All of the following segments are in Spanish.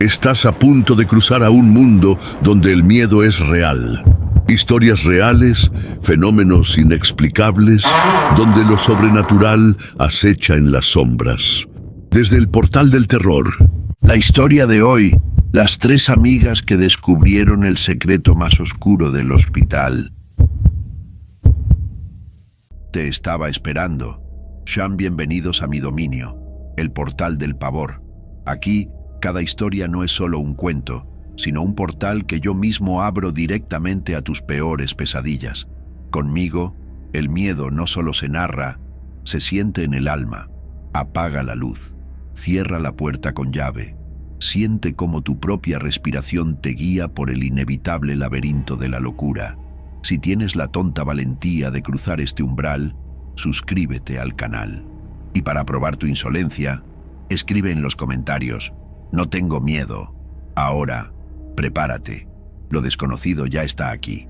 Estás a punto de cruzar a un mundo donde el miedo es real. Historias reales, fenómenos inexplicables, donde lo sobrenatural acecha en las sombras. Desde el portal del terror. La historia de hoy, las tres amigas que descubrieron el secreto más oscuro del hospital. Te estaba esperando. Sean bienvenidos a mi dominio, el portal del pavor. Aquí, cada historia no es solo un cuento, sino un portal que yo mismo abro directamente a tus peores pesadillas. Conmigo, el miedo no solo se narra, se siente en el alma. Apaga la luz, cierra la puerta con llave, siente cómo tu propia respiración te guía por el inevitable laberinto de la locura. Si tienes la tonta valentía de cruzar este umbral, suscríbete al canal. Y para probar tu insolencia, escribe en los comentarios: "No tengo miedo". Ahora, prepárate. Lo desconocido ya está aquí.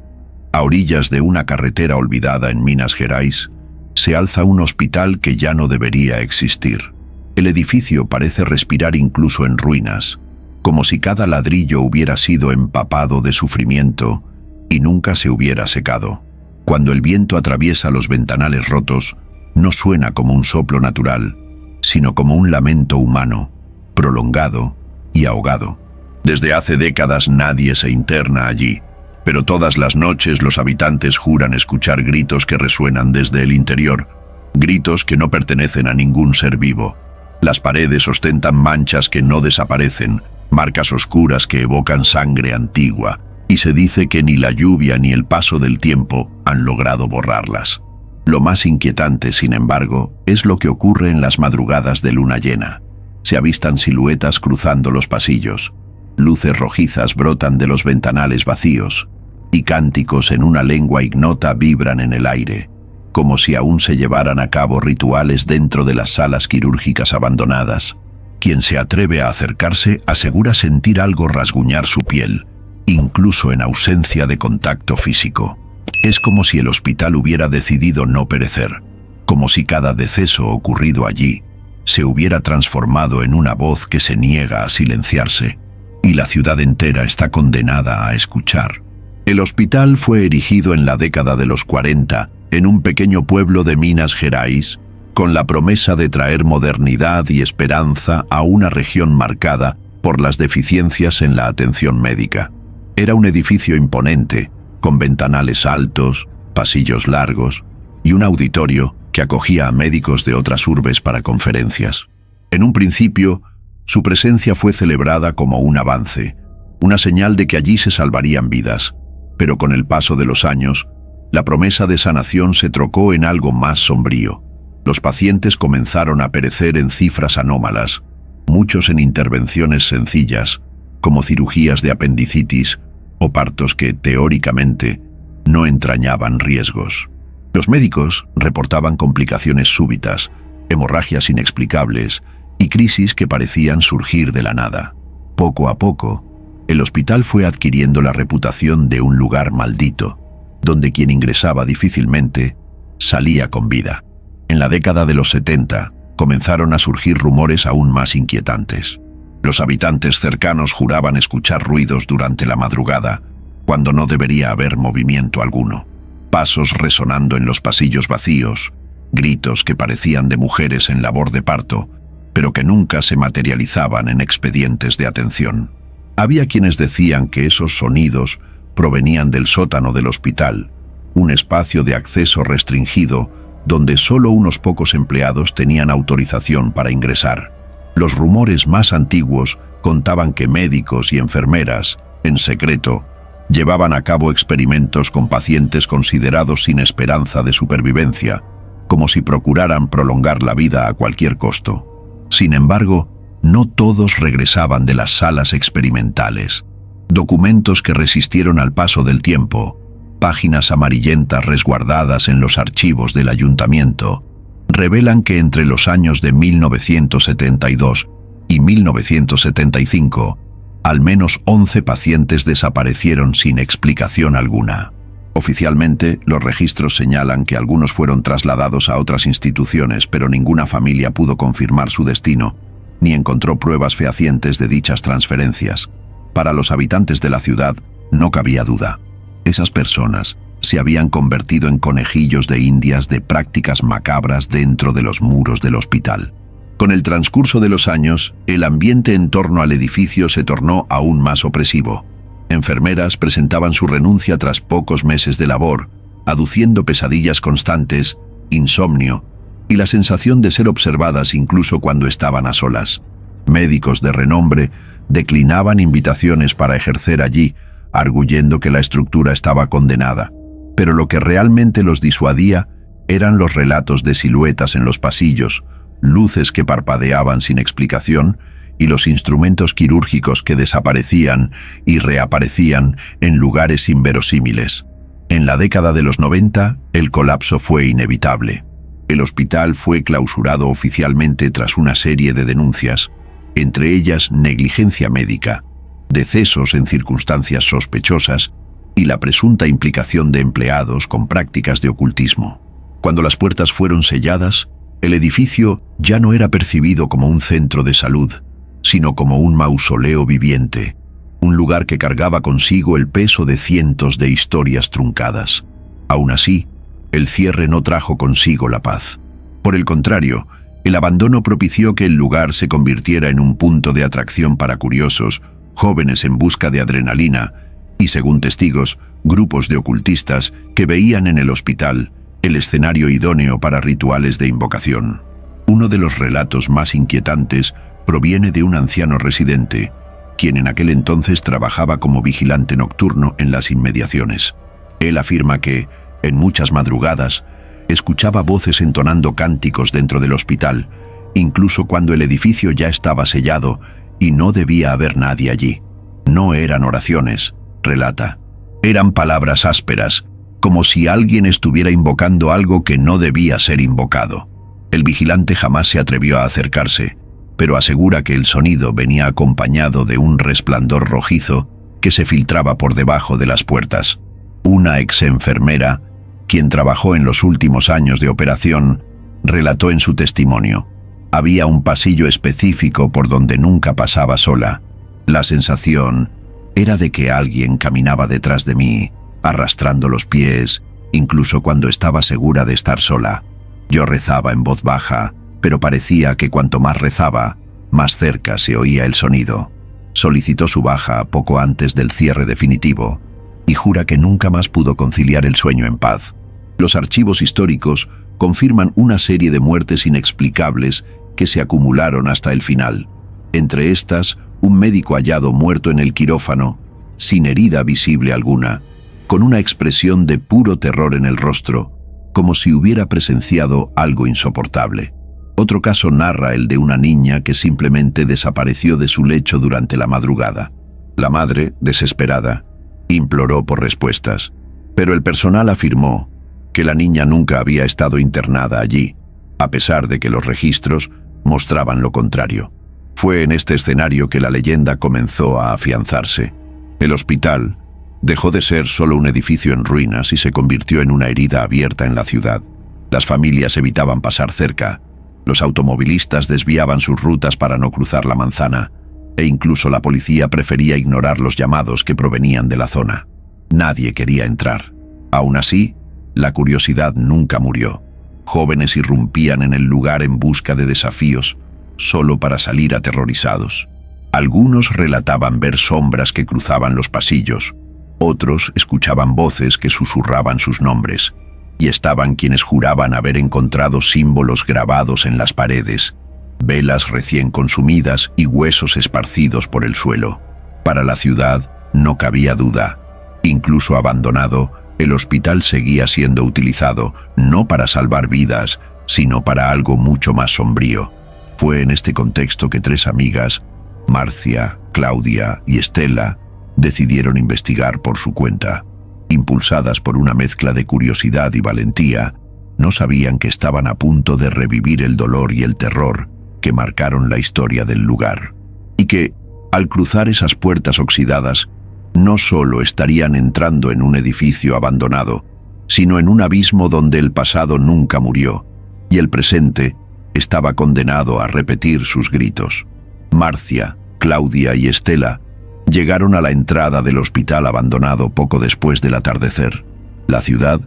A orillas de una carretera olvidada en Minas Gerais, se alza un hospital que ya no debería existir. El edificio parece respirar incluso en ruinas, como si cada ladrillo hubiera sido empapado de sufrimiento y nunca se hubiera secado. Cuando el viento atraviesa los ventanales rotos, no suena como un soplo natural, sino como un lamento humano, prolongado y ahogado. Desde hace décadas nadie se interna allí, pero todas las noches los habitantes juran escuchar gritos que resuenan desde el interior, gritos que no pertenecen a ningún ser vivo. Las paredes ostentan manchas que no desaparecen, marcas oscuras que evocan sangre antigua, y se dice que ni la lluvia ni el paso del tiempo han logrado borrarlas. Lo más inquietante, sin embargo, es lo que ocurre en las madrugadas de luna llena. Se avistan siluetas cruzando los pasillos, luces rojizas brotan de los ventanales vacíos, y cánticos en una lengua ignota vibran en el aire, como si aún se llevaran a cabo rituales dentro de las salas quirúrgicas abandonadas. Quien se atreve a acercarse asegura sentir algo rasguñar su piel, incluso en ausencia de contacto físico. Es como si el hospital hubiera decidido no perecer, como si cada deceso ocurrido allí se hubiera transformado en una voz que se niega a silenciarse, y la ciudad entera está condenada a escuchar. El hospital fue erigido en la década de los 40 en un pequeño pueblo de Minas Gerais, con la promesa de traer modernidad y esperanza a una región marcada por las deficiencias en la atención médica. Era un edificio imponente, con ventanales altos, pasillos largos y un auditorio que acogía a médicos de otras urbes para conferencias. En un principio, su presencia fue celebrada como un avance, una señal de que allí se salvarían vidas, pero con el paso de los años, la promesa de sanación se trocó en algo más sombrío. Los pacientes comenzaron a perecer en cifras anómalas, muchos en intervenciones sencillas, como cirugías de apendicitis o partos que, teóricamente, no entrañaban riesgos. Los médicos reportaban complicaciones súbitas, hemorragias inexplicables y crisis que parecían surgir de la nada. Poco a poco, el hospital fue adquiriendo la reputación de un lugar maldito, donde quien ingresaba difícilmente salía con vida. En la década de los 70 comenzaron a surgir rumores aún más inquietantes. Los habitantes cercanos juraban escuchar ruidos durante la madrugada, cuando no debería haber movimiento alguno. Pasos resonando en los pasillos vacíos, gritos que parecían de mujeres en labor de parto, pero que nunca se materializaban en expedientes de atención. Había quienes decían que esos sonidos provenían del sótano del hospital, un espacio de acceso restringido donde solo unos pocos empleados tenían autorización para ingresar. Los rumores más antiguos contaban que médicos y enfermeras, en secreto, llevaban a cabo experimentos con pacientes considerados sin esperanza de supervivencia, como si procuraran prolongar la vida a cualquier costo. Sin embargo, no todos regresaban de las salas experimentales. Documentos que resistieron al paso del tiempo, páginas amarillentas resguardadas en los archivos del ayuntamiento, revelan que entre los años de 1972 y 1975, al menos 11 pacientes desaparecieron sin explicación alguna. Oficialmente, los registros señalan que algunos fueron trasladados a otras instituciones, pero ninguna familia pudo confirmar su destino, ni encontró pruebas fehacientes de dichas transferencias. Para los habitantes de la ciudad no cabía duda. Esas personas se habían convertido en conejillos de indias de prácticas macabras dentro de los muros del hospital. Con el transcurso de los años, el ambiente en torno al edificio se tornó aún más opresivo. Enfermeras presentaban su renuncia tras pocos meses de labor, aduciendo pesadillas constantes, insomnio y la sensación de ser observadas incluso cuando estaban a solas. Médicos de renombre declinaban invitaciones para ejercer allí, arguyendo que la estructura estaba condenada. Pero lo que realmente los disuadía eran los relatos de siluetas en los pasillos, luces que parpadeaban sin explicación y los instrumentos quirúrgicos que desaparecían y reaparecían en lugares inverosímiles. En la década de los 90, el colapso fue inevitable. El hospital fue clausurado oficialmente tras una serie de denuncias, entre ellas negligencia médica, decesos en circunstancias sospechosas y la presunta implicación de empleados con prácticas de ocultismo. Cuando las puertas fueron selladas, el edificio ya no era percibido como un centro de salud, sino como un mausoleo viviente, un lugar que cargaba consigo el peso de cientos de historias truncadas. Aún así, el cierre no trajo consigo la paz. Por el contrario, el abandono propició que el lugar se convirtiera en un punto de atracción para curiosos, jóvenes en busca de adrenalina y, según testigos, grupos de ocultistas que veían en el hospital el escenario idóneo para rituales de invocación. Uno de los relatos más inquietantes proviene de un anciano residente, quien en aquel entonces trabajaba como vigilante nocturno en las inmediaciones. Él afirma que, en muchas madrugadas, escuchaba voces entonando cánticos dentro del hospital, incluso cuando el edificio ya estaba sellado y no debía haber nadie allí. No eran oraciones, relata. Eran palabras ásperas, como si alguien estuviera invocando algo que no debía ser invocado. El vigilante jamás se atrevió a acercarse, pero asegura que el sonido venía acompañado de un resplandor rojizo que se filtraba por debajo de las puertas. Una ex-enfermera, quien trabajó en los últimos años de operación, relató en su testimonio: había un pasillo específico por donde nunca pasaba sola. La sensación era de que alguien caminaba detrás de mí, arrastrando los pies, incluso cuando estaba segura de estar sola. Yo rezaba en voz baja, pero parecía que cuanto más rezaba, más cerca se oía el sonido. Solicitó su baja poco antes del cierre definitivo y jura que nunca más pudo conciliar el sueño en paz. Los archivos históricos confirman una serie de muertes inexplicables que se acumularon hasta el final. Entre estas, un médico hallado muerto en el quirófano, sin herida visible alguna, con una expresión de puro terror en el rostro, como si hubiera presenciado algo insoportable. Otro caso narra el de una niña que simplemente desapareció de su lecho durante la madrugada. La madre, desesperada, imploró por respuestas, pero el personal afirmó que la niña nunca había estado internada allí, a pesar de que los registros mostraban lo contrario. Fue en este escenario que la leyenda comenzó a afianzarse. El hospital dejó de ser solo un edificio en ruinas y se convirtió en una herida abierta en la ciudad. Las familias evitaban pasar cerca, los automovilistas desviaban sus rutas para no cruzar la manzana, e incluso la policía prefería ignorar los llamados que provenían de la zona. Nadie quería entrar. Aún así, la curiosidad nunca murió. Jóvenes irrumpían en el lugar en busca de desafíos, solo para salir aterrorizados. Algunos relataban ver sombras que cruzaban los pasillos, otros escuchaban voces que susurraban sus nombres, y estaban quienes juraban haber encontrado símbolos grabados en las paredes, velas recién consumidas y huesos esparcidos por el suelo. Para la ciudad no cabía duda. Incluso abandonado, el hospital seguía siendo utilizado no para salvar vidas, sino para algo mucho más sombrío. Fue en este contexto que tres amigas, Marcia, Claudia y Estela, decidieron investigar por su cuenta. Impulsadas por una mezcla de curiosidad y valentía, no sabían que estaban a punto de revivir el dolor y el terror que marcaron la historia del lugar, y que, al cruzar esas puertas oxidadas, no solo estarían entrando en un edificio abandonado, sino en un abismo donde el pasado nunca murió y el presente estaba condenado a repetir sus gritos. Marcia, Claudia y Estela llegaron a la entrada del hospital abandonado poco después del atardecer. La ciudad,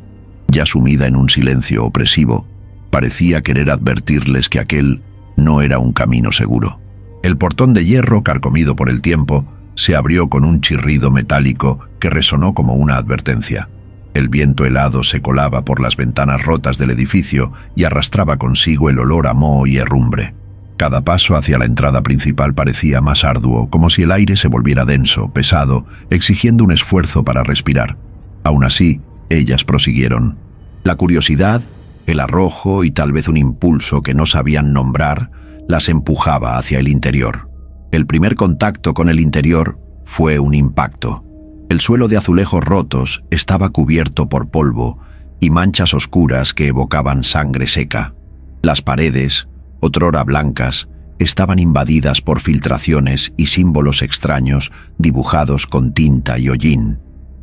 ya sumida en un silencio opresivo, parecía querer advertirles que aquel no era un camino seguro. El portón de hierro, carcomido por el tiempo, se abrió con un chirrido metálico que resonó como una advertencia. El viento helado se colaba por las ventanas rotas del edificio y arrastraba consigo el olor a moho y herrumbre. Cada paso hacia la entrada principal parecía más arduo, como si el aire se volviera denso, pesado, exigiendo un esfuerzo para respirar. Aún así, ellas prosiguieron. La curiosidad, el arrojo y tal vez un impulso que no sabían nombrar, las empujaba hacia el interior. El primer contacto con el interior fue un impacto. El suelo de azulejos rotos estaba cubierto por polvo y manchas oscuras que evocaban sangre seca. Las paredes, otrora blancas, estaban invadidas por filtraciones y símbolos extraños dibujados con tinta y hollín.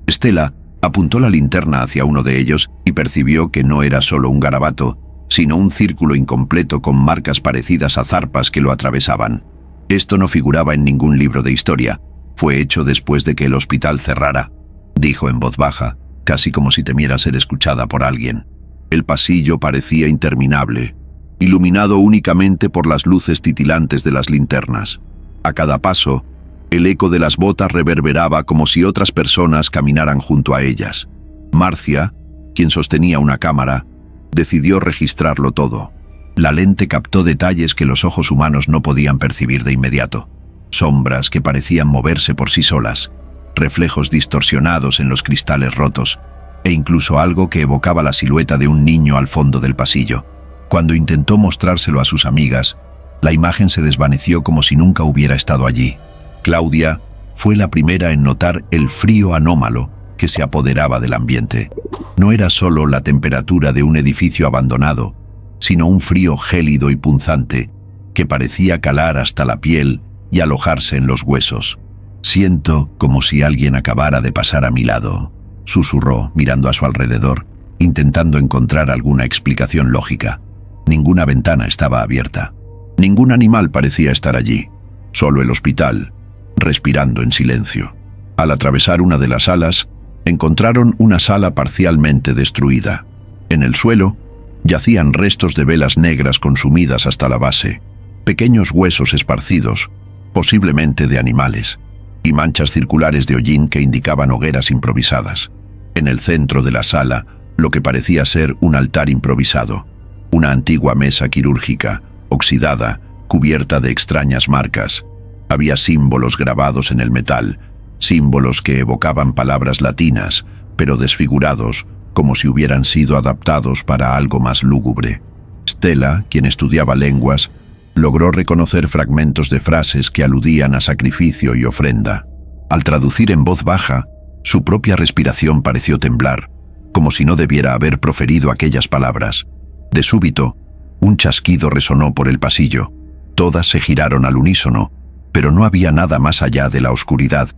Estela apuntó la linterna hacia uno de ellos y percibió que no era solo un garabato, sino un círculo incompleto con marcas parecidas a zarpas que lo atravesaban. Esto no figuraba en ningún libro de historia. Fue hecho después de que el hospital cerrara, dijo en voz baja, casi como si temiera ser escuchada por alguien. El pasillo parecía interminable, iluminado únicamente por las luces titilantes de las linternas. A cada paso, el eco de las botas reverberaba como si otras personas caminaran junto a ellas. Marcia, quien sostenía una cámara, decidió registrarlo todo. La lente captó detalles que los ojos humanos no podían percibir de inmediato. Sombras que parecían moverse por sí solas, reflejos distorsionados en los cristales rotos, e incluso algo que evocaba la silueta de un niño al fondo del pasillo. Cuando intentó mostrárselo a sus amigas, la imagen se desvaneció como si nunca hubiera estado allí. Claudia fue la primera en notar el frío anómalo que se apoderaba del ambiente. No era solo la temperatura de un edificio abandonado, sino un frío gélido y punzante que parecía calar hasta la piel y alojarse en los huesos. «Siento como si alguien acabara de pasar a mi lado», susurró mirando a su alrededor, intentando encontrar alguna explicación lógica. Ninguna ventana estaba abierta. Ningún animal parecía estar allí. Solo el hospital, respirando en silencio. Al atravesar una de las salas, encontraron una sala parcialmente destruida. En el suelo yacían restos de velas negras consumidas hasta la base, pequeños huesos esparcidos, posiblemente de animales, y manchas circulares de hollín que indicaban hogueras improvisadas. En el centro de la sala, lo que parecía ser un altar improvisado, una antigua mesa quirúrgica, oxidada, cubierta de extrañas marcas. Había símbolos grabados en el metal, símbolos que evocaban palabras latinas, pero desfigurados, como si hubieran sido adaptados para algo más lúgubre. Stella, quien estudiaba lenguas, logró reconocer fragmentos de frases que aludían a sacrificio y ofrenda. Al traducir en voz baja, su propia respiración pareció temblar, como si no debiera haber proferido aquellas palabras. De súbito, un chasquido resonó por el pasillo. Todas se giraron al unísono, pero no había nada más allá de la oscuridad.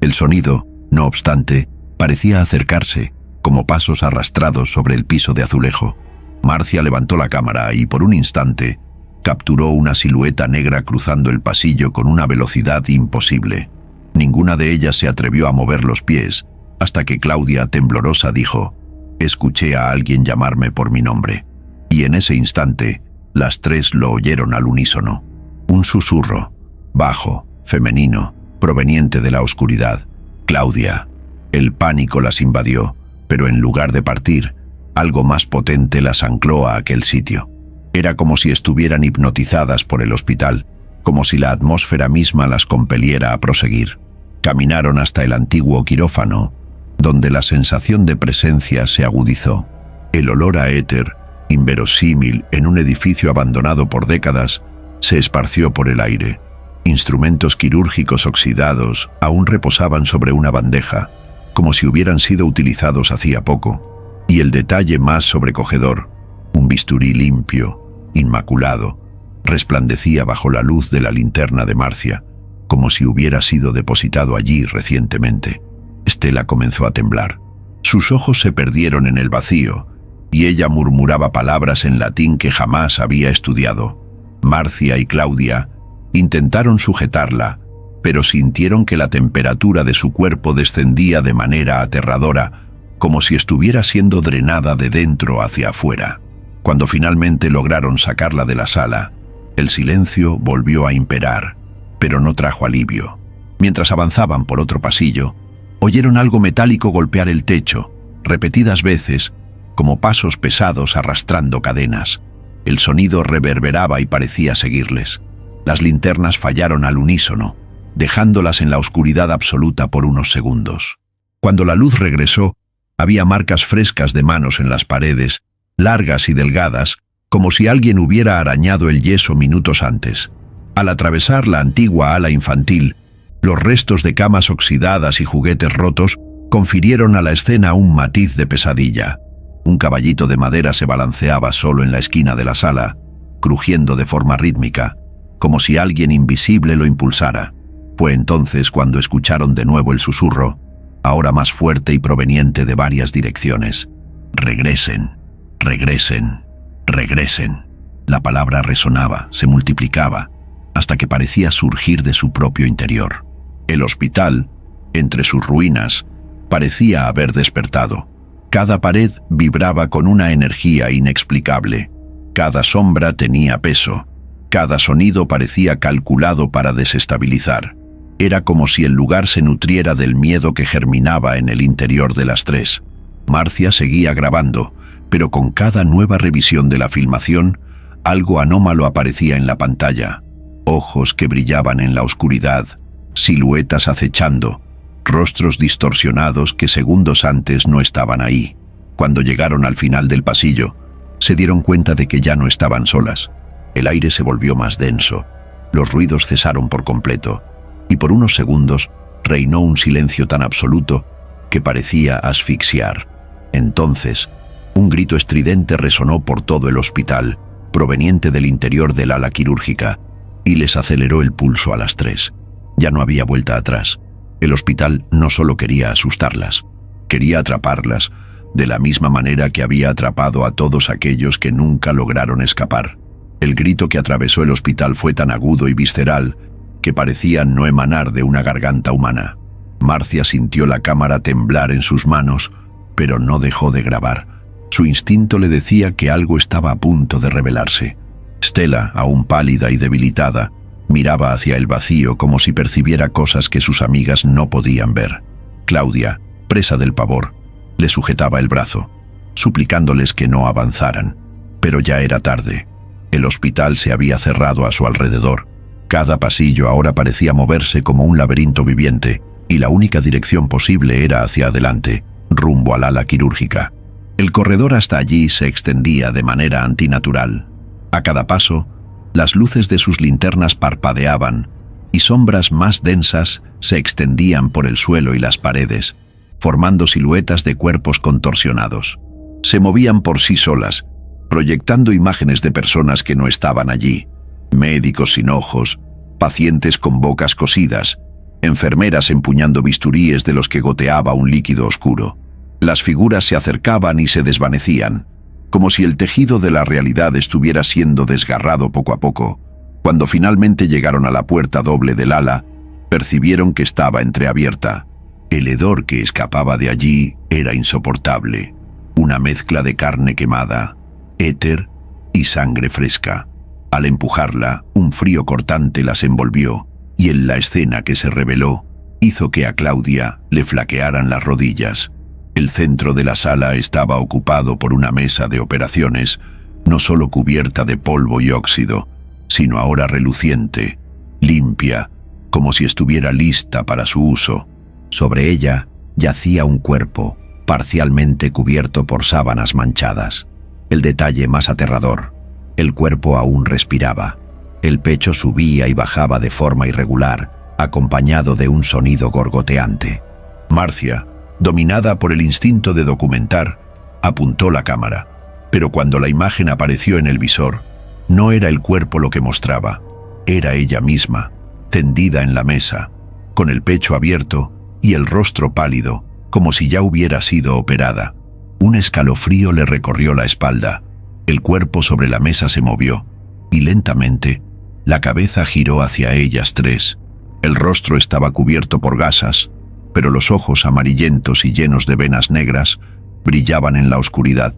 El sonido, no obstante, parecía acercarse, como pasos arrastrados sobre el piso de azulejo. Marcia levantó la cámara y, por un instante, capturó una silueta negra cruzando el pasillo con una velocidad imposible. Ninguna de ellas se atrevió a mover los pies, hasta que Claudia, temblorosa, dijo: «Escuché a alguien llamarme por mi nombre». Y en ese instante, las tres lo oyeron al unísono. Un susurro, bajo, femenino, proveniente de la oscuridad. «Claudia». El pánico las invadió, pero en lugar de partir, algo más potente las ancló a aquel sitio. Era como si estuvieran hipnotizadas por el hospital, como si la atmósfera misma las compeliera a proseguir. Caminaron hasta el antiguo quirófano, donde la sensación de presencia se agudizó. El olor a éter, inverosímil en un edificio abandonado por décadas, se esparció por el aire. Instrumentos quirúrgicos oxidados aún reposaban sobre una bandeja, como si hubieran sido utilizados hacía poco. Y el detalle más sobrecogedor, un bisturí limpio, inmaculado, resplandecía bajo la luz de la linterna de Marcia, como si hubiera sido depositado allí recientemente. Stella comenzó a temblar. Sus ojos se perdieron en el vacío, y ella murmuraba palabras en latín que jamás había estudiado. Marcia y Claudia intentaron sujetarla, pero sintieron que la temperatura de su cuerpo descendía de manera aterradora, como si estuviera siendo drenada de dentro hacia afuera. Cuando finalmente lograron sacarla de la sala, el silencio volvió a imperar, pero no trajo alivio. Mientras avanzaban por otro pasillo, oyeron algo metálico golpear el techo, repetidas veces, como pasos pesados arrastrando cadenas. El sonido reverberaba y parecía seguirles. Las linternas fallaron al unísono, dejándolas en la oscuridad absoluta por unos segundos. Cuando la luz regresó, había marcas frescas de manos en las paredes, largas y delgadas, como si alguien hubiera arañado el yeso minutos antes. Al atravesar la antigua ala infantil, los restos de camas oxidadas y juguetes rotos confirieron a la escena un matiz de pesadilla. Un caballito de madera se balanceaba solo en la esquina de la sala, crujiendo de forma rítmica, como si alguien invisible lo impulsara. Fue entonces cuando escucharon de nuevo el susurro, ahora más fuerte y proveniente de varias direcciones. «Regresen, regresen, regresen». La palabra resonaba, se multiplicaba, hasta que parecía surgir de su propio interior. El hospital, entre sus ruinas, parecía haber despertado. Cada pared vibraba con una energía inexplicable. Cada sombra tenía peso. Cada sonido parecía calculado para desestabilizar. Era como si el lugar se nutriera del miedo que germinaba en el interior de las tres. Marcia seguía grabando, pero con cada nueva revisión de la filmación, algo anómalo aparecía en la pantalla. Ojos que brillaban en la oscuridad, siluetas acechando, rostros distorsionados que segundos antes no estaban ahí. Cuando llegaron al final del pasillo, se dieron cuenta de que ya no estaban solas. El aire se volvió más denso, los ruidos cesaron por completo, y por unos segundos reinó un silencio tan absoluto que parecía asfixiar. Entonces, un grito estridente resonó por todo el hospital, proveniente del interior del ala quirúrgica, y les aceleró el pulso a las tres. Ya no había vuelta atrás. El hospital no solo quería asustarlas, quería atraparlas, de la misma manera que había atrapado a todos aquellos que nunca lograron escapar. El grito que atravesó el hospital fue tan agudo y visceral que parecía no emanar de una garganta humana. Marcia sintió la cámara temblar en sus manos, pero no dejó de grabar. Su instinto le decía que algo estaba a punto de revelarse. Stella, aún pálida y debilitada, miraba hacia el vacío como si percibiera cosas que sus amigas no podían ver. Claudia, presa del pavor, le sujetaba el brazo, suplicándoles que no avanzaran. Pero ya era tarde. El hospital se había cerrado a su alrededor. Cada pasillo ahora parecía moverse como un laberinto viviente, y la única dirección posible era hacia adelante, rumbo al ala quirúrgica. El corredor hasta allí se extendía de manera antinatural. A cada paso, las luces de sus linternas parpadeaban, y sombras más densas se extendían por el suelo y las paredes, formando siluetas de cuerpos contorsionados. Se movían por sí solas, proyectando imágenes de personas que no estaban allí. Médicos sin ojos, pacientes con bocas cosidas, enfermeras empuñando bisturíes de los que goteaba un líquido oscuro. Las figuras se acercaban y se desvanecían, como si el tejido de la realidad estuviera siendo desgarrado poco a poco. Cuando finalmente llegaron a la puerta doble del ala, percibieron que estaba entreabierta. El hedor que escapaba de allí era insoportable, una mezcla de carne quemada, éter y sangre fresca. Al empujarla, un frío cortante las envolvió, y en la escena que se reveló, hizo que a Claudia le flaquearan las rodillas. El centro de la sala estaba ocupado por una mesa de operaciones, no solo cubierta de polvo y óxido, sino ahora reluciente, limpia, como si estuviera lista para su uso. Sobre ella yacía un cuerpo, parcialmente cubierto por sábanas manchadas. El detalle más aterrador: el cuerpo aún respiraba. El pecho subía y bajaba de forma irregular, acompañado de un sonido gorgoteante. Marcia, dominada por el instinto de documentar, apuntó la cámara, pero cuando la imagen apareció en el visor, no era el cuerpo lo que mostraba, era ella misma, tendida en la mesa, con el pecho abierto y el rostro pálido, como si ya hubiera sido operada. Un escalofrío le recorrió la espalda. El cuerpo sobre la mesa se movió, y lentamente, la cabeza giró hacia ellas tres. El rostro estaba cubierto por gasas, pero los ojos amarillentos y llenos de venas negras brillaban en la oscuridad.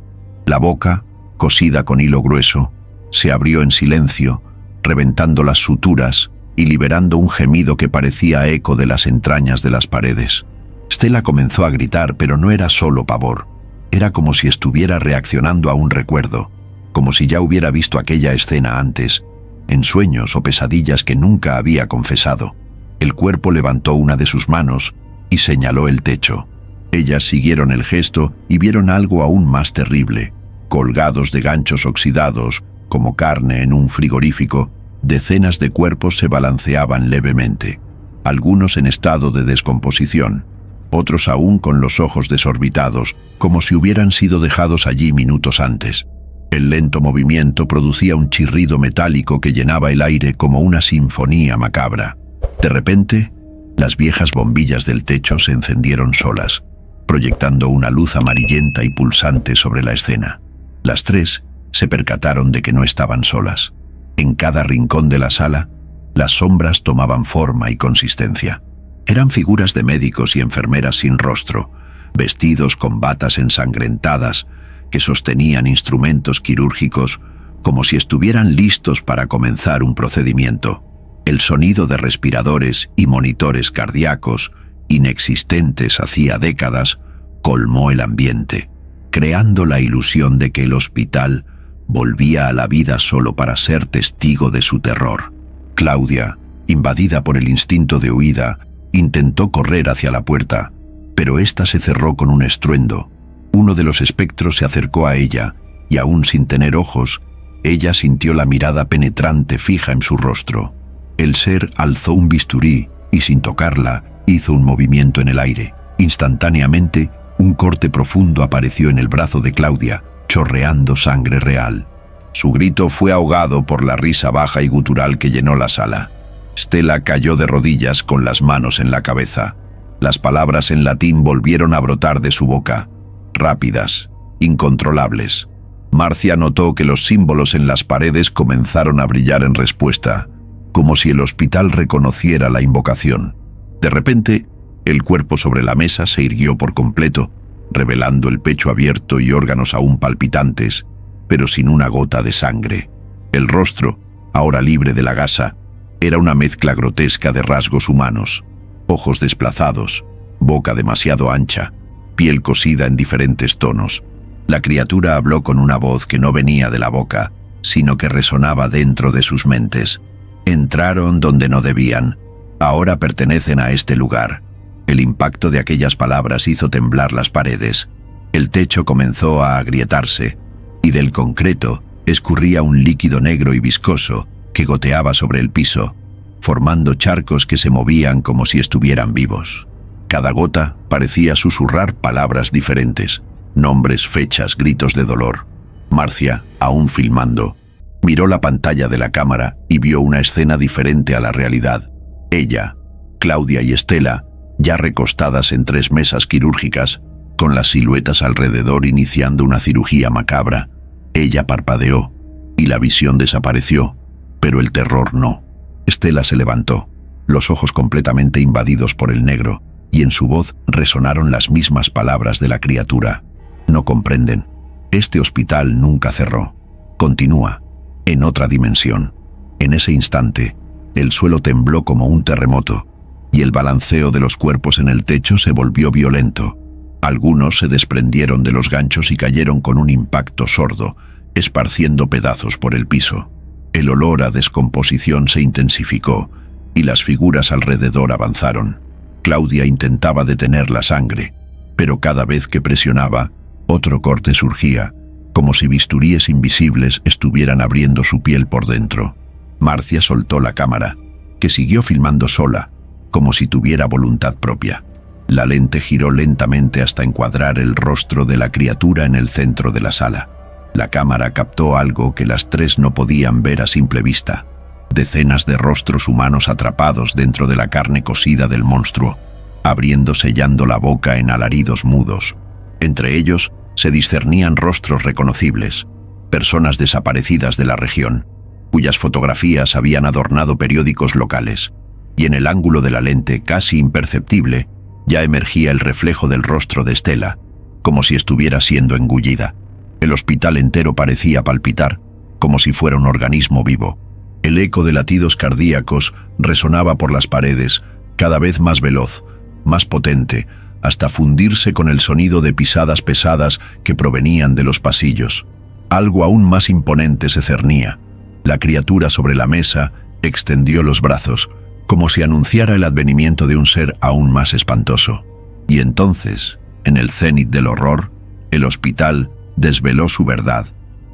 La boca, cosida con hilo grueso, se abrió en silencio, reventando las suturas y liberando un gemido que parecía eco de las entrañas de las paredes. Stella comenzó a gritar, pero no era solo pavor. Era como si estuviera reaccionando a un recuerdo, como si ya hubiera visto aquella escena antes, en sueños o pesadillas que nunca había confesado. El cuerpo levantó una de sus manos y señaló el techo. Ellas siguieron el gesto y vieron algo aún más terrible. Colgados de ganchos oxidados, como carne en un frigorífico, decenas de cuerpos se balanceaban levemente, algunos en estado de descomposición, otros aún con los ojos desorbitados, como si hubieran sido dejados allí minutos antes. El lento movimiento producía un chirrido metálico que llenaba el aire como una sinfonía macabra. De repente, las viejas bombillas del techo se encendieron solas, proyectando una luz amarillenta y pulsante sobre la escena. Las tres se percataron de que no estaban solas. En cada rincón de la sala, las sombras tomaban forma y consistencia. Eran figuras de médicos y enfermeras sin rostro, vestidos con batas ensangrentadas, que sostenían instrumentos quirúrgicos como si estuvieran listos para comenzar un procedimiento. El sonido de respiradores y monitores cardíacos, inexistentes hacía décadas, colmó el ambiente, creando la ilusión de que el hospital volvía a la vida solo para ser testigo de su terror. Claudia, invadida por el instinto de huida, intentó correr hacia la puerta, pero ésta se cerró con un estruendo. Uno de los espectros se acercó a ella, y aún sin tener ojos, ella sintió la mirada penetrante fija en su rostro. El ser alzó un bisturí y, sin tocarla, hizo un movimiento en el aire. Instantáneamente, un corte profundo apareció en el brazo de Claudia, chorreando sangre real. Su grito fue ahogado por la risa baja y gutural que llenó la sala. Stella cayó de rodillas con las manos en la cabeza. Las palabras en latín volvieron a brotar de su boca, rápidas, incontrolables. Marcia notó que los símbolos en las paredes comenzaron a brillar en respuesta, como si el hospital reconociera la invocación. De repente, el cuerpo sobre la mesa se irguió por completo, revelando el pecho abierto y órganos aún palpitantes, pero sin una gota de sangre. El rostro, ahora libre de la gasa, era una mezcla grotesca de rasgos humanos: ojos desplazados, boca demasiado ancha, piel cosida en diferentes tonos. La criatura habló con una voz que no venía de la boca, sino que resonaba dentro de sus mentes. Entraron donde no debían. Ahora pertenecen a este lugar. El impacto de aquellas palabras hizo temblar las paredes. El techo comenzó a agrietarse, y del concreto escurría un líquido negro y viscoso que goteaba sobre el piso, formando charcos que se movían como si estuvieran vivos. Cada gota parecía susurrar palabras diferentes, nombres, fechas, gritos de dolor. Marcia, aún filmando, miró la pantalla de la cámara y vio una escena diferente a la realidad. Ella, Claudia y Stella, ya recostadas en 3 mesas quirúrgicas, con las siluetas alrededor iniciando una cirugía macabra. Ella parpadeó, y la visión desapareció, pero el terror no. Stella se levantó, los ojos completamente invadidos por el negro, y en su voz resonaron las mismas palabras de la criatura. No comprenden. Este hospital nunca cerró. Continúa, en otra dimensión. En ese instante, el suelo tembló como un terremoto, y el balanceo de los cuerpos en el techo se volvió violento. Algunos se desprendieron de los ganchos y cayeron con un impacto sordo, esparciendo pedazos por el piso. El olor a descomposición se intensificó, y las figuras alrededor avanzaron. Claudia intentaba detener la sangre, pero cada vez que presionaba, otro corte surgía, como si bisturíes invisibles estuvieran abriendo su piel por dentro. Marcia soltó la cámara, que siguió filmando sola, como si tuviera voluntad propia. La lente giró lentamente hasta encuadrar el rostro de la criatura en el centro de la sala. La cámara captó algo que las 3 no podían ver a simple vista: decenas de rostros humanos atrapados dentro de la carne cocida del monstruo, abriendo sellando la boca en alaridos mudos. Entre ellos, se discernían rostros reconocibles, personas desaparecidas de la región, cuyas fotografías habían adornado periódicos locales, y en el ángulo de la lente, casi imperceptible, ya emergía el reflejo del rostro de Stella, como si estuviera siendo engullida. El hospital entero parecía palpitar, como si fuera un organismo vivo. El eco de latidos cardíacos resonaba por las paredes, cada vez más veloz, más potente, hasta fundirse con el sonido de pisadas pesadas que provenían de los pasillos. Algo aún más imponente se cernía. La criatura sobre la mesa extendió los brazos, como si anunciara el advenimiento de un ser aún más espantoso. Y entonces, en el cénit del horror, el hospital desveló su verdad.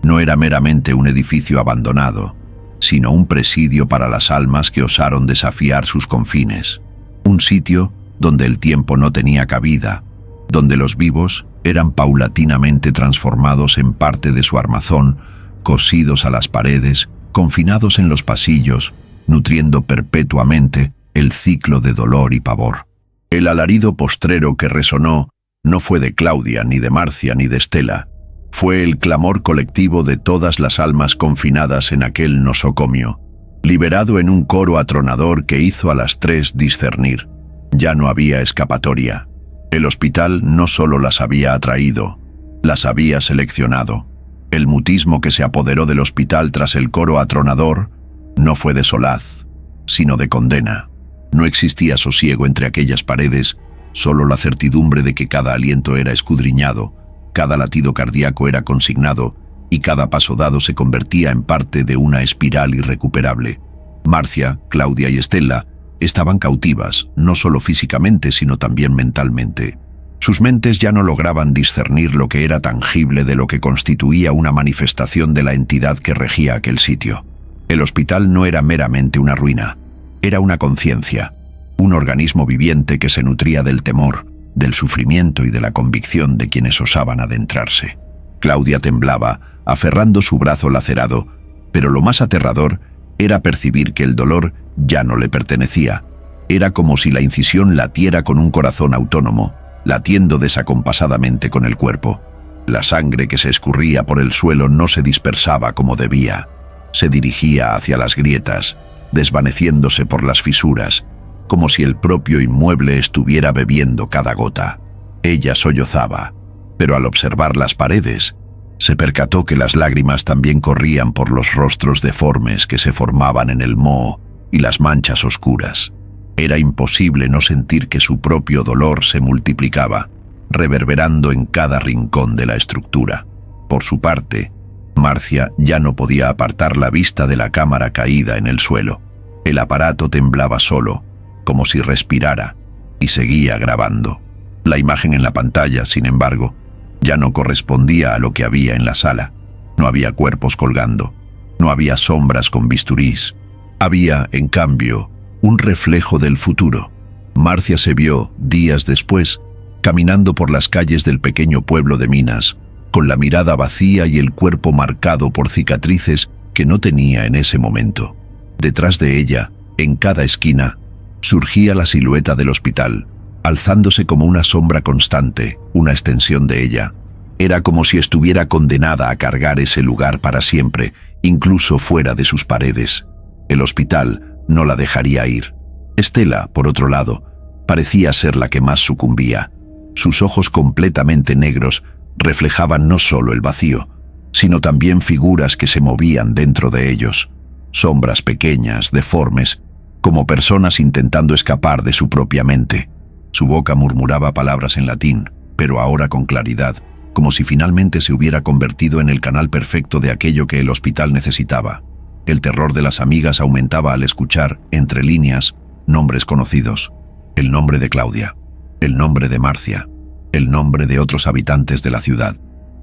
No era meramente un edificio abandonado, sino un presidio para las almas que osaron desafiar sus confines. Un sitio donde el tiempo no tenía cabida, donde los vivos eran paulatinamente transformados en parte de su armazón, cosidos a las paredes, confinados en los pasillos, nutriendo perpetuamente el ciclo de dolor y pavor. El alarido postrero que resonó no fue de Claudia, ni de Marcia, ni de Stella. Fue el clamor colectivo de todas las almas confinadas en aquel nosocomio, liberado en un coro atronador que hizo a las tres discernir. Ya no había escapatoria. El hospital no solo las había atraído, las había seleccionado. El mutismo que se apoderó del hospital tras el coro atronador no fue de solaz, sino de condena. No existía sosiego entre aquellas paredes, solo la certidumbre de que cada aliento era escudriñado, cada latido cardíaco era consignado y cada paso dado se convertía en parte de una espiral irrecuperable. Marcia, Claudia y Stella estaban cautivas, no solo físicamente, sino también mentalmente. Sus mentes ya no lograban discernir lo que era tangible de lo que constituía una manifestación de la entidad que regía aquel sitio. El hospital no era meramente una ruina, era una conciencia, un organismo viviente que se nutría del temor, del sufrimiento y de la convicción de quienes osaban adentrarse. Claudia temblaba, aferrando su brazo lacerado, pero lo más aterrador era percibir que el dolor ya no le pertenecía. Era como si la incisión latiera con un corazón autónomo, latiendo desacompasadamente con el cuerpo. La sangre que se escurría por el suelo no se dispersaba como debía. Se dirigía hacia las grietas, desvaneciéndose por las fisuras, como si el propio inmueble estuviera bebiendo cada gota. Ella sollozaba, pero al observar las paredes, se percató que las lágrimas también corrían por los rostros deformes que se formaban en el moho y las manchas oscuras. Era imposible no sentir que su propio dolor se multiplicaba, reverberando en cada rincón de la estructura. Por su parte, Marcia ya no podía apartar la vista de la cámara caída en el suelo. El aparato temblaba solo, como si respirara, y seguía grabando. La imagen en la pantalla, sin embargo, ya no correspondía a lo que había en la sala. No había cuerpos colgando, no había sombras con bisturís. Había, en cambio, un reflejo del futuro. Marcia se vio, días después, caminando por las calles del pequeño pueblo de Minas, con la mirada vacía y el cuerpo marcado por cicatrices que no tenía en ese momento. Detrás de ella, en cada esquina, surgía la silueta del hospital, alzándose como una sombra constante, una extensión de ella. Era como si estuviera condenada a cargar ese lugar para siempre, incluso fuera de sus paredes. El hospital no la dejaría ir. Stella, por otro lado, parecía ser la que más sucumbía. Sus ojos completamente negros reflejaban no solo el vacío, sino también figuras que se movían dentro de ellos, sombras pequeñas, deformes, como personas intentando escapar de su propia mente. Su boca murmuraba palabras en latín, pero ahora con claridad, como si finalmente se hubiera convertido en el canal perfecto de aquello que el hospital necesitaba. El terror de las amigas aumentaba al escuchar, entre líneas, nombres conocidos. El nombre de Claudia, el nombre de Marcia, el nombre de otros habitantes de la ciudad.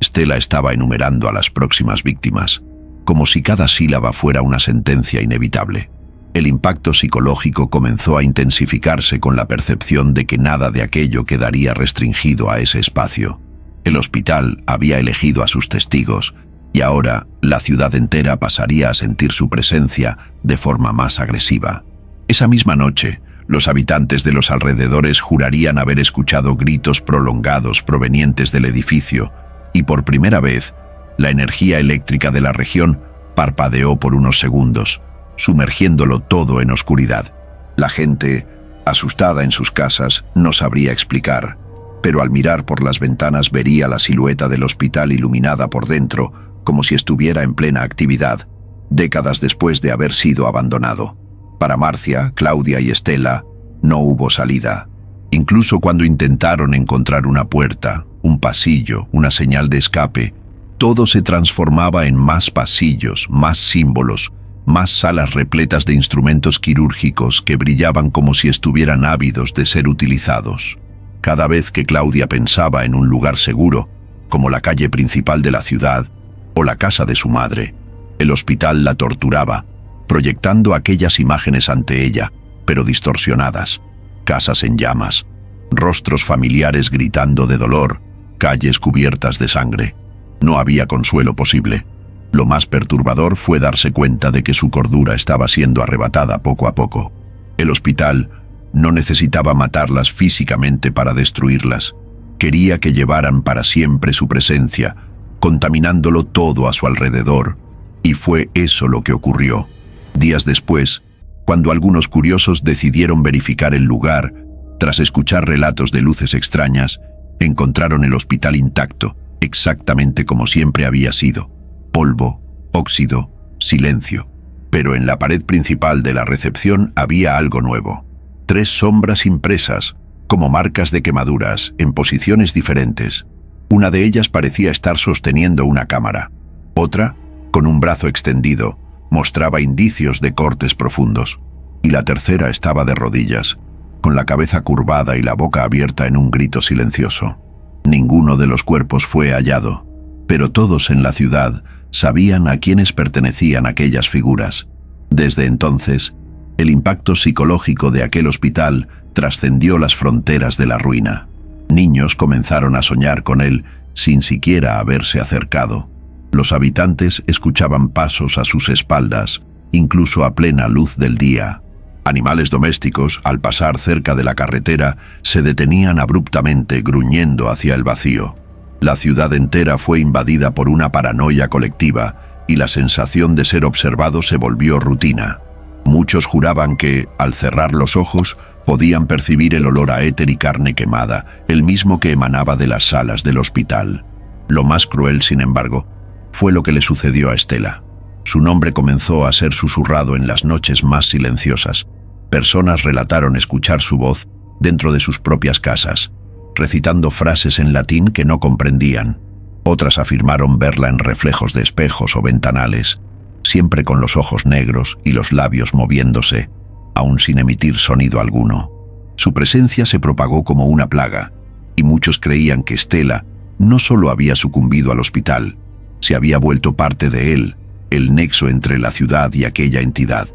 Stella estaba enumerando a las próximas víctimas, como si cada sílaba fuera una sentencia inevitable. El impacto psicológico comenzó a intensificarse con la percepción de que nada de aquello quedaría restringido a ese espacio. El hospital había elegido a sus testigos, y ahora la ciudad entera pasaría a sentir su presencia de forma más agresiva. Esa misma noche, los habitantes de los alrededores jurarían haber escuchado gritos prolongados provenientes del edificio, y por primera vez, la energía eléctrica de la región parpadeó por unos segundos, sumergiéndolo todo en oscuridad. La gente, asustada en sus casas, no sabría explicar, pero al mirar por las ventanas vería la silueta del hospital iluminada por dentro, como si estuviera en plena actividad, décadas después de haber sido abandonado. Para Marcia, Claudia y Estela, no hubo salida. Incluso cuando intentaron encontrar una puerta, un pasillo, una señal de escape, todo se transformaba en más pasillos, más símbolos, más salas repletas de instrumentos quirúrgicos que brillaban como si estuvieran ávidos de ser utilizados. Cada vez que Claudia pensaba en un lugar seguro, como la calle principal de la ciudad o la casa de su madre, el hospital la torturaba, proyectando aquellas imágenes ante ella, pero distorsionadas. Casas en llamas, rostros familiares gritando de dolor, calles cubiertas de sangre. No había consuelo posible. Lo más perturbador fue darse cuenta de que su cordura estaba siendo arrebatada poco a poco. El hospital no necesitaba matarlas físicamente para destruirlas. Quería que llevaran para siempre su presencia, contaminándolo todo a su alrededor. Y fue eso lo que ocurrió. Días después, cuando algunos curiosos decidieron verificar el lugar, tras escuchar relatos de luces extrañas, encontraron el hospital intacto, exactamente como siempre había sido. Polvo, óxido, silencio. Pero en la pared principal de la recepción había algo nuevo. 3 sombras impresas, como marcas de quemaduras, en posiciones diferentes. Una de ellas parecía estar sosteniendo una cámara. Otra, con un brazo extendido, mostraba indicios de cortes profundos. Y la tercera estaba de rodillas, con la cabeza curvada y la boca abierta en un grito silencioso. Ninguno de los cuerpos fue hallado, pero todos en la ciudad sabían a quiénes pertenecían aquellas figuras. Desde entonces, el impacto psicológico de aquel hospital trascendió las fronteras de la ruina. Niños comenzaron a soñar con él sin siquiera haberse acercado. Los habitantes escuchaban pasos a sus espaldas, incluso a plena luz del día. Animales domésticos, al pasar cerca de la carretera, se detenían abruptamente, gruñendo hacia el vacío. La ciudad entera fue invadida por una paranoia colectiva y la sensación de ser observado se volvió rutina. Muchos juraban que, al cerrar los ojos, podían percibir el olor a éter y carne quemada, el mismo que emanaba de las salas del hospital. Lo más cruel, sin embargo, fue lo que le sucedió a Estela. Su nombre comenzó a ser susurrado en las noches más silenciosas. Personas relataron escuchar su voz dentro de sus propias casas, recitando frases en latín que no comprendían. Otras afirmaron verla en reflejos de espejos o ventanales, siempre con los ojos negros y los labios moviéndose, aún sin emitir sonido alguno. Su presencia se propagó como una plaga, y muchos creían que Estela no solo había sucumbido al hospital, se había vuelto parte de él, el nexo entre la ciudad y aquella entidad.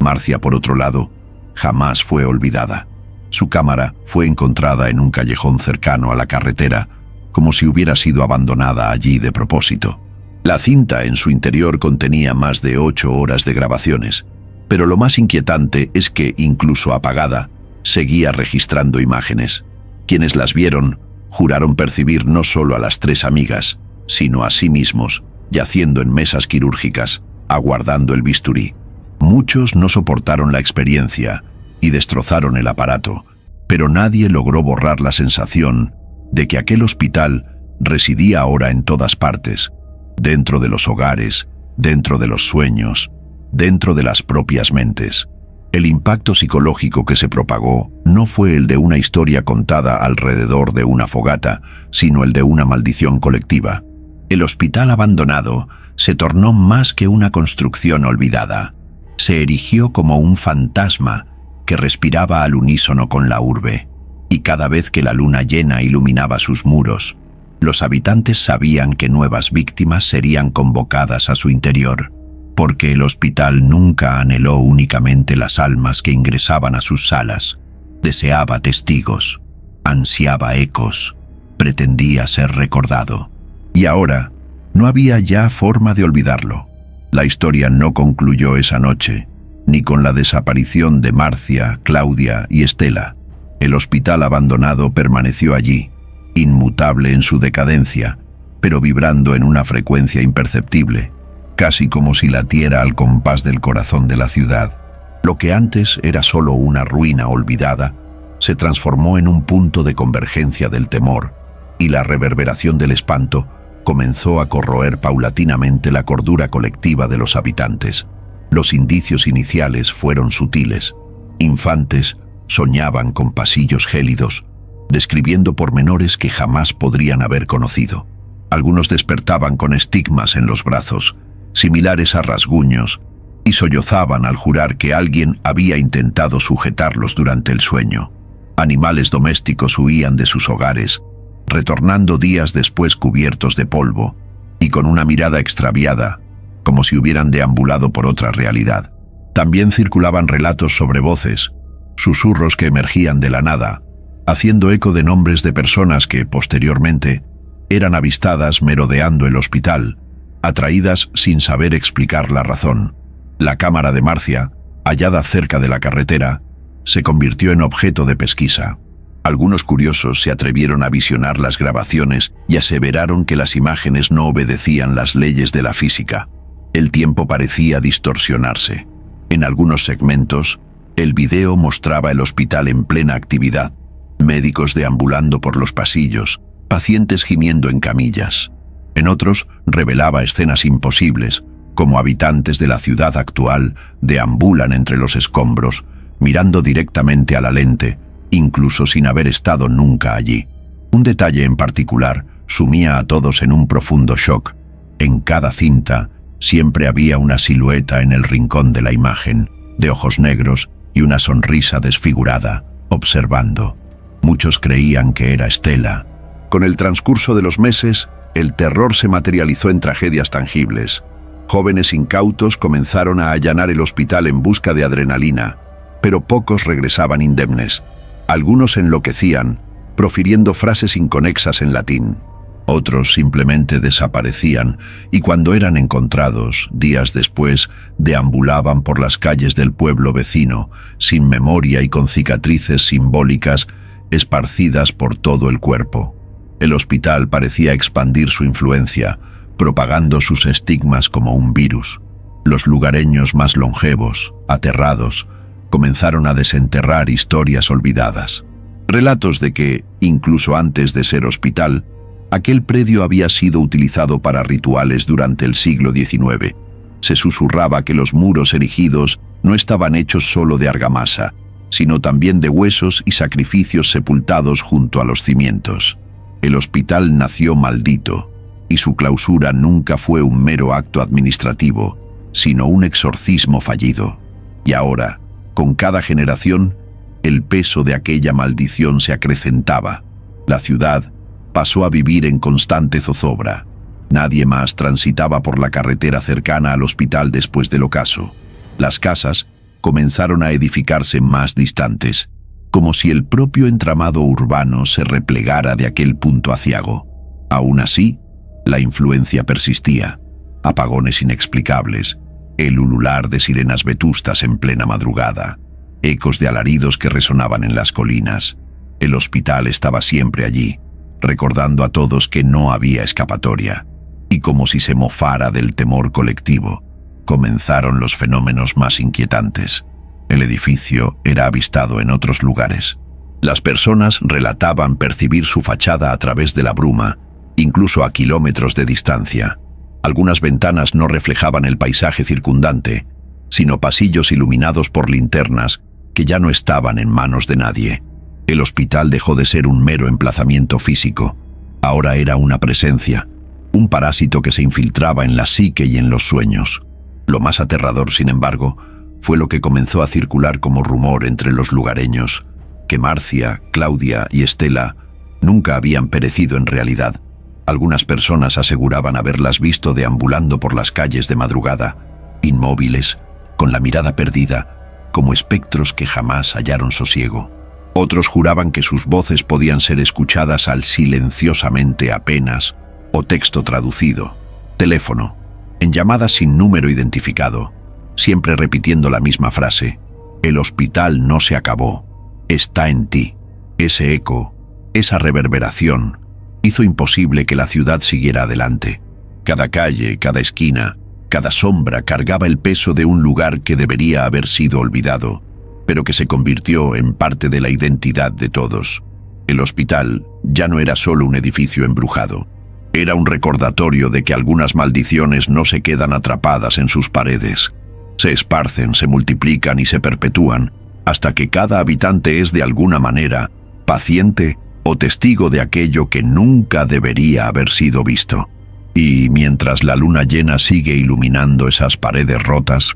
Marcia, por otro lado, jamás fue olvidada. Su cámara fue encontrada en un callejón cercano a la carretera, como si hubiera sido abandonada allí de propósito. La cinta en su interior contenía más de 8 horas de grabaciones, pero lo más inquietante es que, incluso apagada, seguía registrando imágenes. Quienes las vieron juraron percibir no solo a las 3 amigas, sino a sí mismos, yaciendo en mesas quirúrgicas, aguardando el bisturí. Muchos no soportaron la experiencia y destrozaron el aparato, pero nadie logró borrar la sensación de que aquel hospital residía ahora en todas partes, dentro de los hogares, dentro de los sueños, dentro de las propias mentes. El impacto psicológico que se propagó no fue el de una historia contada alrededor de una fogata, sino el de una maldición colectiva. El hospital abandonado se tornó más que una construcción olvidada. Se erigió como un fantasma que respiraba al unísono con la urbe, y cada vez que la luna llena iluminaba sus muros, los habitantes sabían que nuevas víctimas serían convocadas a su interior, porque el hospital nunca anheló únicamente las almas que ingresaban a sus salas, deseaba testigos, ansiaba ecos, pretendía ser recordado. Y ahora, no había ya forma de olvidarlo. La historia no concluyó esa noche, ni con la desaparición de Marcia, Claudia y Estela. El hospital abandonado permaneció allí, inmutable en su decadencia, pero vibrando en una frecuencia imperceptible, casi como si latiera al compás del corazón de la ciudad. Lo que antes era solo una ruina olvidada, se transformó en un punto de convergencia del temor, y la reverberación del espanto comenzó a corroer paulatinamente la cordura colectiva de los habitantes. Los indicios iniciales fueron sutiles. Infantes soñaban con pasillos gélidos, describiendo pormenores que jamás podrían haber conocido. Algunos despertaban con estigmas en los brazos, similares a rasguños, y sollozaban al jurar que alguien había intentado sujetarlos durante el sueño. Animales domésticos huían de sus hogares, retornando días después cubiertos de polvo y con una mirada extraviada, como si hubieran deambulado por otra realidad. También circulaban relatos sobre voces, susurros que emergían de la nada, haciendo eco de nombres de personas que, posteriormente, eran avistadas merodeando el hospital, atraídas sin saber explicar la razón. La cámara de Marcia, hallada cerca de la carretera, se convirtió en objeto de pesquisa. Algunos curiosos se atrevieron a visionar las grabaciones y aseveraron que las imágenes no obedecían las leyes de la física. El tiempo parecía distorsionarse. En algunos segmentos, el video mostraba el hospital en plena actividad, médicos deambulando por los pasillos, pacientes gimiendo en camillas. En otros, revelaba escenas imposibles, como habitantes de la ciudad actual deambulan entre los escombros, mirando directamente a la lente, incluso sin haber estado nunca allí. Un detalle en particular sumía a todos en un profundo shock. En cada cinta siempre había una silueta en el rincón de la imagen, de ojos negros y una sonrisa desfigurada, observando. Muchos creían que era Estela. Con el transcurso de los meses, el terror se materializó en tragedias tangibles. Jóvenes incautos comenzaron a allanar el hospital en busca de adrenalina, pero pocos regresaban indemnes. Algunos enloquecían, profiriendo frases inconexas en latín. Otros simplemente desaparecían y cuando eran encontrados, días después, deambulaban por las calles del pueblo vecino, sin memoria y con cicatrices simbólicas esparcidas por todo el cuerpo. El hospital parecía expandir su influencia, propagando sus estigmas como un virus. Los lugareños más longevos, aterrados, comenzaron a desenterrar historias olvidadas. Relatos de que, incluso antes de ser hospital, aquel predio había sido utilizado para rituales durante el siglo XIX. Se susurraba que los muros erigidos no estaban hechos solo de argamasa, sino también de huesos y sacrificios sepultados junto a los cimientos. El hospital nació maldito, y su clausura nunca fue un mero acto administrativo, sino un exorcismo fallido. Y ahora, con cada generación, el peso de aquella maldición se acrecentaba. La ciudad pasó a vivir en constante zozobra. Nadie más transitaba por la carretera cercana al hospital después del ocaso. Las casas comenzaron a edificarse más distantes, como si el propio entramado urbano se replegara de aquel punto aciago. Aún así, la influencia persistía. Apagones inexplicables, el ulular de sirenas vetustas en plena madrugada, ecos de alaridos que resonaban en las colinas. El hospital estaba siempre allí, recordando a todos que no había escapatoria, y como si se mofara del temor colectivo, comenzaron los fenómenos más inquietantes. El edificio era avistado en otros lugares. Las personas relataban percibir su fachada a través de la bruma, incluso a kilómetros de distancia. Algunas ventanas no reflejaban el paisaje circundante, sino pasillos iluminados por linternas que ya no estaban en manos de nadie. El hospital dejó de ser un mero emplazamiento físico. Ahora era una presencia, un parásito que se infiltraba en la psique y en los sueños. Lo más aterrador, sin embargo, fue lo que comenzó a circular como rumor entre los lugareños, que Marcia, Claudia y Estela nunca habían perecido en realidad. Algunas personas aseguraban haberlas visto deambulando por las calles de madrugada, inmóviles, con la mirada perdida, como espectros que jamás hallaron sosiego. Otros juraban que sus voces podían ser escuchadas al silenciosamente apenas, o texto traducido, teléfono, en llamadas sin número identificado, siempre repitiendo la misma frase: el hospital no se acabó, está en ti. Ese eco, esa reverberación, hizo imposible que la ciudad siguiera adelante. Cada calle, cada esquina, cada sombra cargaba el peso de un lugar que debería haber sido olvidado, pero que se convirtió en parte de la identidad de todos. El hospital ya no era solo un edificio embrujado. Era un recordatorio de que algunas maldiciones no se quedan atrapadas en sus paredes. Se esparcen, se multiplican y se perpetúan, hasta que cada habitante es de alguna manera paciente o testigo de aquello que nunca debería haber sido visto. Y mientras la luna llena sigue iluminando esas paredes rotas,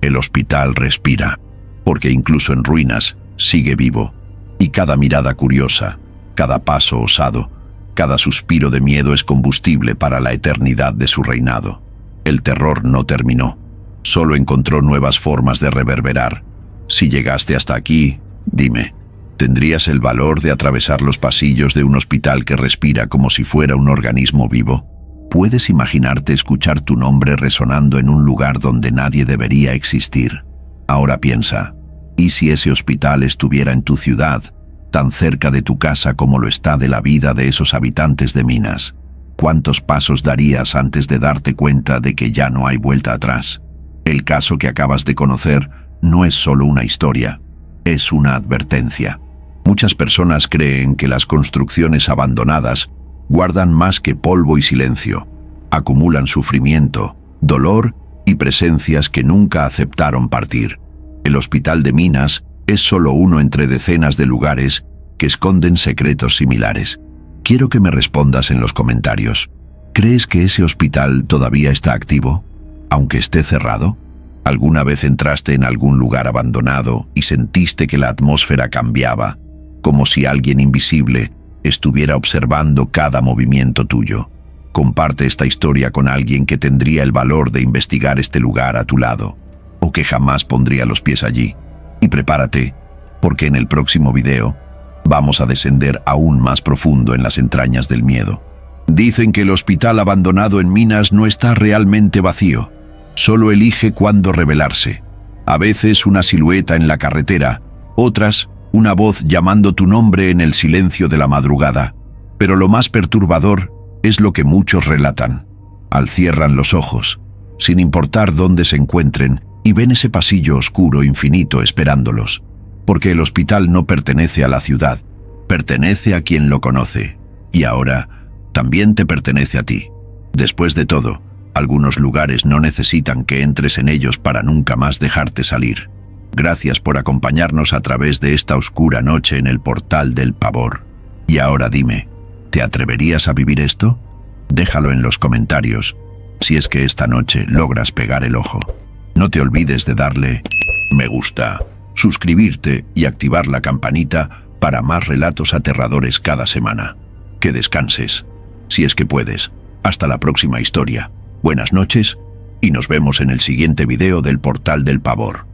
el hospital respira, porque incluso en ruinas sigue vivo, y cada mirada curiosa, cada paso osado, cada suspiro de miedo es combustible para la eternidad de su reinado. El terror no terminó, solo encontró nuevas formas de reverberar. Si llegaste hasta aquí, dime, ¿tendrías el valor de atravesar los pasillos de un hospital que respira como si fuera un organismo vivo? ¿Puedes imaginarte escuchar tu nombre resonando en un lugar donde nadie debería existir? Ahora piensa, ¿y si ese hospital estuviera en tu ciudad, tan cerca de tu casa como lo está de la vida de esos habitantes de Minas? ¿Cuántos pasos darías antes de darte cuenta de que ya no hay vuelta atrás? El caso que acabas de conocer no es solo una historia, es una advertencia. Muchas personas creen que las construcciones abandonadas guardan más que polvo y silencio. Acumulan sufrimiento, dolor y presencias que nunca aceptaron partir. El hospital de Minas es solo uno entre decenas de lugares que esconden secretos similares. Quiero que me respondas en los comentarios. ¿Crees que ese hospital todavía está activo, aunque esté cerrado? ¿Alguna vez entraste en algún lugar abandonado y sentiste que la atmósfera cambiaba, como si alguien invisible estuviera observando cada movimiento tuyo? Comparte esta historia con alguien que tendría el valor de investigar este lugar a tu lado, o que jamás pondría los pies allí. Y prepárate, porque en el próximo video vamos a descender aún más profundo en las entrañas del miedo. Dicen que el hospital abandonado en Minas no está realmente vacío, solo elige cuándo revelarse. A veces una silueta en la carretera, otras una voz llamando tu nombre en el silencio de la madrugada. Pero lo más perturbador es lo que muchos relatan. Cierran los ojos, sin importar dónde se encuentren, y ven ese pasillo oscuro infinito esperándolos. Porque el hospital no pertenece a la ciudad, pertenece a quien lo conoce. Y ahora, también te pertenece a ti. Después de todo, algunos lugares no necesitan que entres en ellos para nunca más dejarte salir. Gracias por acompañarnos a través de esta oscura noche en el portal del pavor. Y ahora dime, ¿te atreverías a vivir esto? Déjalo en los comentarios, si es que esta noche logras pegar el ojo. No te olvides de darle me gusta, suscribirte y activar la campanita para más relatos aterradores cada semana. Que descanses, si es que puedes. Hasta la próxima historia. Buenas noches y nos vemos en el siguiente video del portal del pavor.